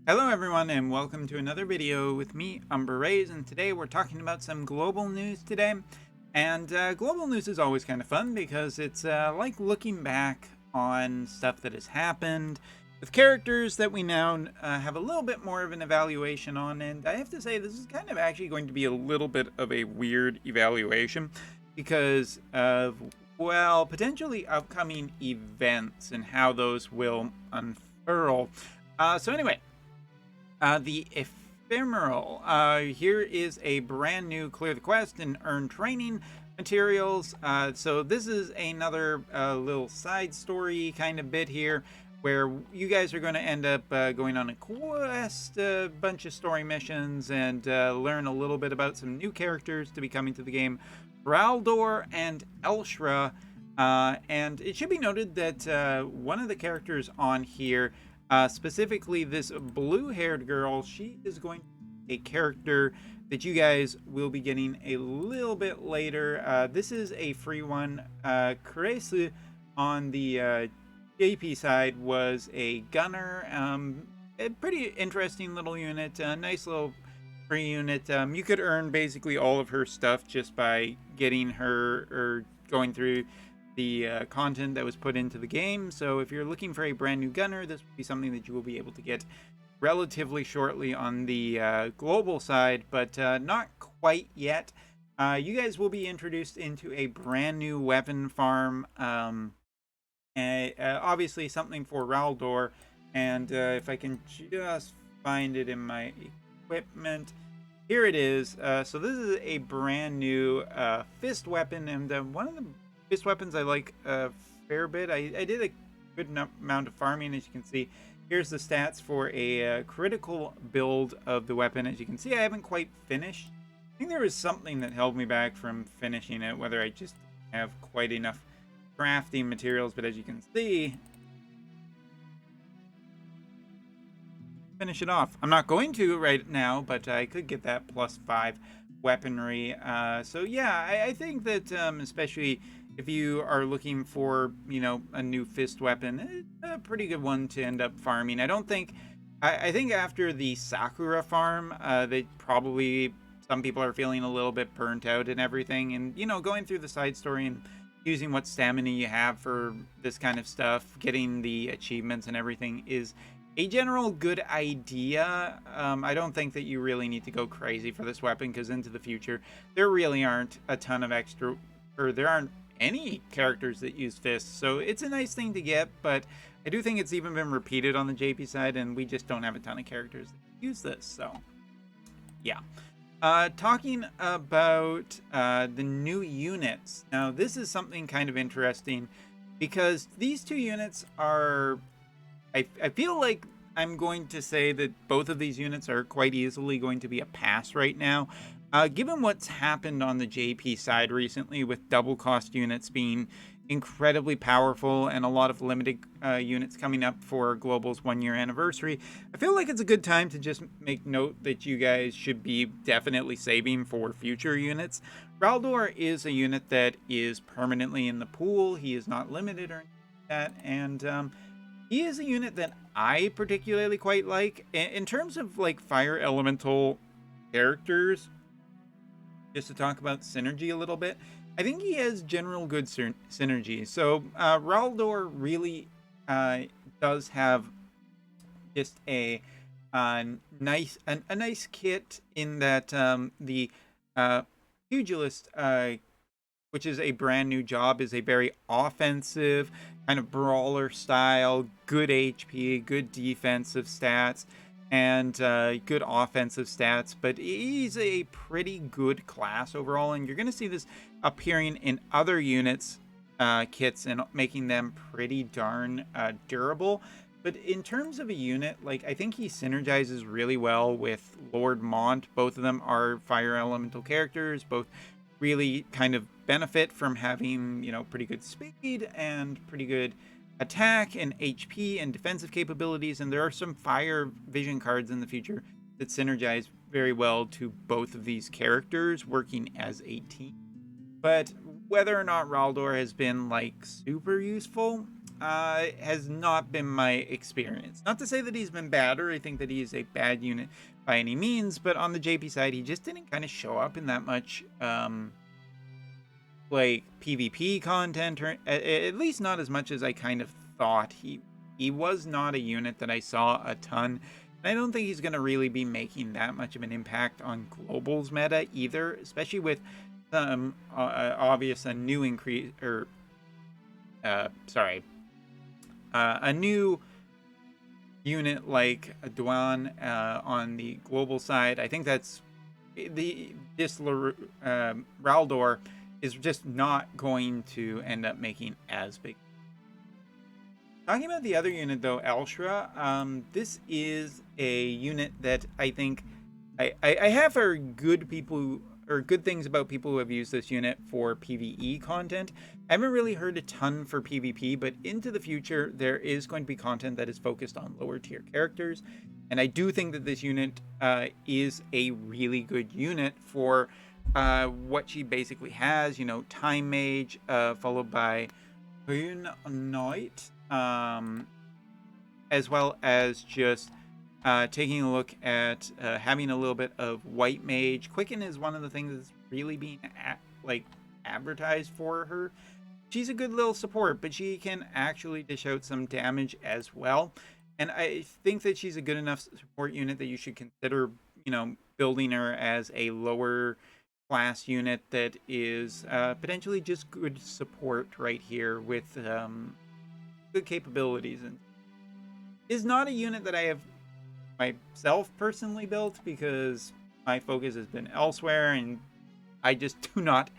Hello everyone and welcome to another video with me, Rays, and today we're talking about some global news today. And global news is always kind of fun because it's like looking back on stuff that has happened with characters that we now have a little bit more of an evaluation on. And I have to say this is kind of actually going to be a little bit of a weird evaluation because of, well, potentially upcoming events and how those will unfurl. So anyway, the ephemeral. Here is a brand new clear the quest and earn training materials. So this is another little side story kind of bit here where you guys are going to end up going on a quest, a bunch of story missions, and learn a little bit about some new characters to be coming to the game, Raldor and Elshra. And it should be noted that one of the characters on here, specifically this blue-haired girl, she is going to be a character that you guys will be getting a little bit later. This is a free one. Kresu on the JP side was a gunner. A pretty interesting little unit, a nice little free unit. You could earn basically all of her stuff just by getting her or going through the content that was put into the game. So if you're looking for a brand new gunner, this will be something that you will be able to get relatively shortly on the global side, but not quite yet. You guys will be introduced into a brand new weapon farm, obviously something for Raldor, and if I can just find it in my equipment, here it is. So this is a brand new fist weapon, and one of the fist weapons I like a fair bit. I did a good amount of farming, as you can see. Here's the stats for a critical build of the weapon. As you can see, I haven't quite finished. I think there was something that held me back from finishing it, whether I just have quite enough crafting materials, but as you can see, finish it off. I'm not going to right now, but I could get that +5 weaponry. So yeah, I think that especially if you are looking for, you know, a new fist weapon, it's a pretty good one to end up farming. I think after the Sakura farm, they probably, some people are feeling a little bit burnt out and everything, and you know, going through the side story and using what stamina you have for this kind of stuff, getting the achievements and everything is a general good idea. I don't think that you really need to go crazy for this weapon, because into the future there really aren't a ton of extra, or there aren't any characters that use fists, so it's a nice thing to get. But I do think it's even been repeated on the JP side, and we just don't have a ton of characters that use this. So yeah. Talking about the new units. Now this is something kind of interesting because these two units are, I feel like I'm going to say that both of these units are quite easily going to be a pass right now. Given what's happened on the JP side recently with double cost units being incredibly powerful and a lot of limited units coming up for Global's 1-year anniversary, I feel like it's a good time to just make note that you guys should be definitely saving for future units. Raldor is a unit that is permanently in the pool. He is not limited or anything like that, and he is a unit that I particularly quite like. In terms of like fire elemental characters, just to talk about synergy a little bit, I think he has general good synergy. So Raldor really does have just a nice kit in that the pugilist, which is a brand new job, is a very offensive kind of brawler style, good HP, good defensive stats, and good offensive stats. But he's a pretty good class overall, and you're going to see this appearing in other units kits and making them pretty darn durable. But in terms of a unit, like, I think he synergizes really well with Lord Mont. Both of them are fire elemental characters, both really kind of benefit from having, you know, pretty good speed and pretty good attack and HP and defensive capabilities. And there are some fire vision cards in the future that synergize very well to both of these characters working as a team. But whether or not Raldor has been like super useful, has not been my experience. Not to say that he's been bad, or I think that he is a bad unit by any means, but on the JP side, he just didn't kind of show up in that much like PvP content, or at least not as much as I kind of thought. He was not a unit that I saw a ton. And I don't think he's going to really be making that much of an impact on Global's meta either, especially with some obvious a new increase, or a new unit like Duan on the global side. I think that's this Raldor is just not going to end up making as big. Talking about the other unit though, Elshra, this is a unit that I think I have heard good people, or good things about people who have used this unit for PvE content. I haven't really heard a ton for PvP, but into the future, there is going to be content that is focused on lower tier characters. And I do think that this unit is a really good unit for what she basically has. You know, Time Mage, followed by Rune Knight, as well as just taking a look at having a little bit of White Mage. Quicken is one of the things that's really being advertised for her. She's a good little support, but she can actually dish out some damage as well. And I think that she's a good enough support unit that you should consider, you know, building her as a lower class unit that is potentially just good support right here with good capabilities. And is not a unit that I have myself personally built, because my focus has been elsewhere, and I just do not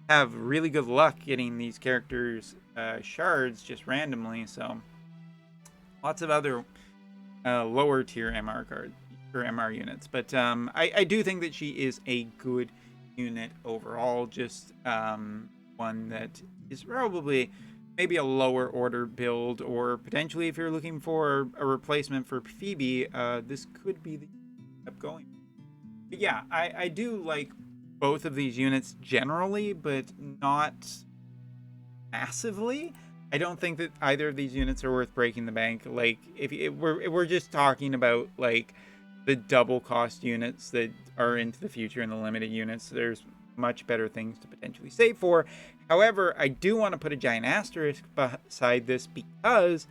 have really good luck getting these characters shards just randomly. So lots of other lower tier MR cards or MR units, but I do think that she is a good unit overall. Just one that is probably maybe a lower order build, or potentially if you're looking for a replacement for Phoebe, this could be the kept going. But yeah, I do like both of these units generally, but not massively. I don't think that either of these units are worth breaking the bank. Like, if we're just talking about like the double cost units that are into the future and the limited units, there's much better things to potentially save for. However, I do want to put a giant asterisk beside this, because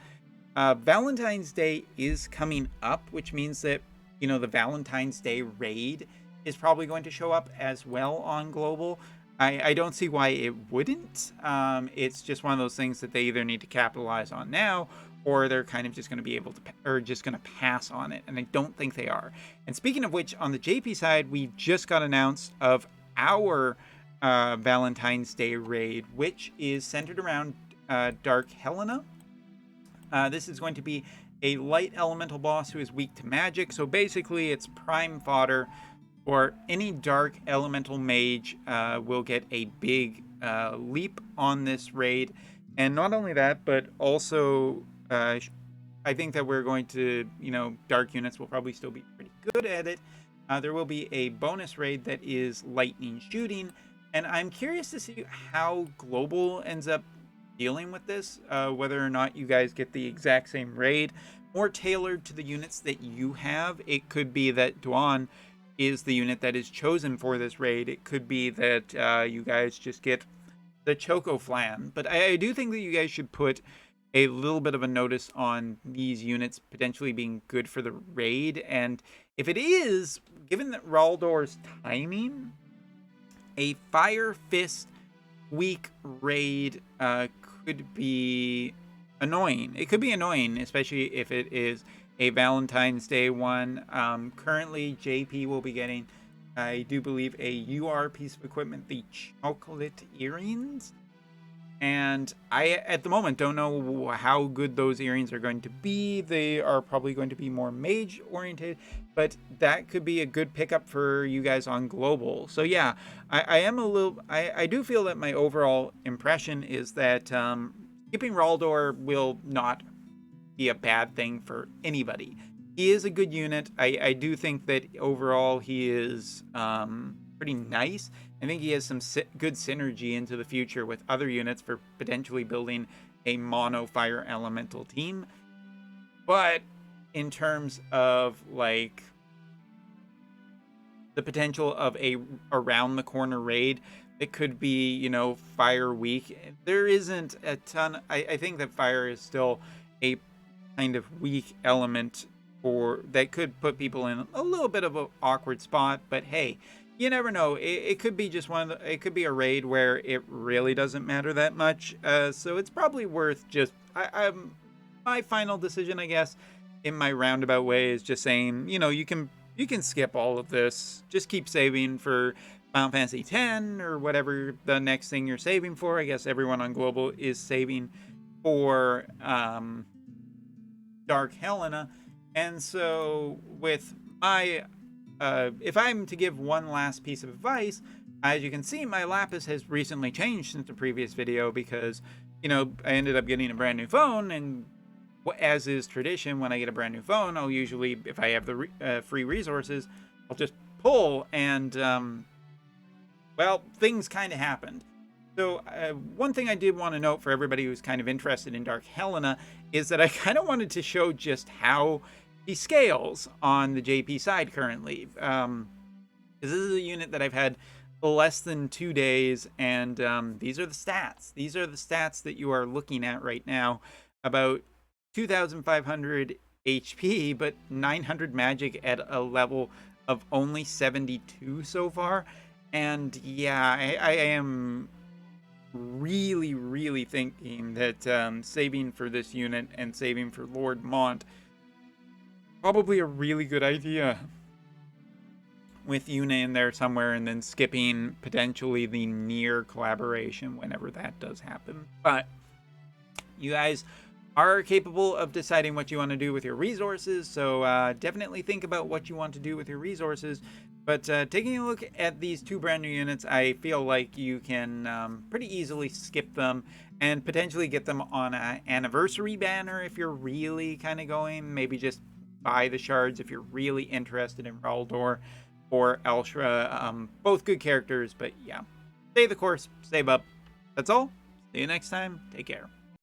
Valentine's Day is coming up, which means that, you know, the Valentine's Day raid is probably going to show up as well on Global. I don't see why it wouldn't. It's just one of those things that they either need to capitalize on now, or they're kind of just going to be able to, or just going to pass on it. And I don't think they are. And speaking of which, on the JP side, we just got announced of our Valentine's Day raid, which is centered around Dark Helena. This is going to be a light elemental boss who is weak to magic. So basically, it's prime fodder for any dark elemental mage. Will get a big leap on this raid. And not only that, but also I think that we're going to, you know, dark units will probably still be pretty good at it. There will be a bonus raid that is lightning shooting, and I'm curious to see how Global ends up dealing with this, whether or not you guys get the exact same raid, more tailored to the units that you have. It could be that Duan is the unit that is chosen for this raid. It could be that you guys just get the Choco Flan, but I do think that you guys should put a little bit of a notice on these units potentially being good for the raid. And if it is, given that Raldor's timing, a Fire Fist weak raid could be annoying. It could be annoying, especially if it is a Valentine's Day one. Currently, JP will be getting, I do believe, a UR piece of equipment, the chocolate earrings. And I, at the moment, don't know how good those earrings are going to be. They are probably going to be more mage oriented, but that could be a good pickup for you guys on Global. So yeah, I do feel that my overall impression is that skipping Raldor will not be a bad thing for anybody. He is a good unit. I do think that overall he is pretty nice. I think he has some good synergy into the future with other units for potentially building a mono fire elemental team. But in terms of like the potential of a around the corner raid that could be, you know, fire weak, there isn't a ton. I think that fire is still a kind of weak element for that could put people in a little bit of an awkward spot. But hey, you never know. It could be just one of the, it could be a raid where it really doesn't matter that much. So it's probably worth just I'm my final decision, I guess, in my roundabout way is just saying, you know, you can skip all of this. Just keep saving for Final Fantasy X or whatever the next thing you're saving for. I guess everyone on Global is saving for Dark Helena. And so with my if I'm to give one last piece of advice, as you can see, my lapis has recently changed since the previous video because, you know, I ended up getting a brand new phone, and as is tradition, when I get a brand new phone, I'll usually, if I have the free resources, I'll just pull, and well, things kind of happened. So one thing I did want to note for everybody who's kind of interested in Dark Helena is that I kind of wanted to show just how he scales on the JP side currently. Because this is a unit that I've had less than 2 days, and these are the stats. These are the stats that you are looking at right now. About 2,500 HP, but 900 magic at a level of only 72 so far. And yeah, I am really thinking that saving for this unit and saving for Lord Mont probably a really good idea, with Yuna in there somewhere, and then skipping potentially the near collaboration whenever that does happen. But you guys are capable of deciding what you want to do with your resources, so definitely think about what you want to do with your resources. But taking a look at these two brand new units, I feel like you can pretty easily skip them and potentially get them on an anniversary banner if you're really kind of going. Maybe just buy the shards if you're really interested in Raldor or Elshra. Both good characters, but yeah. Stay the course, save up. That's all. See you next time. Take care.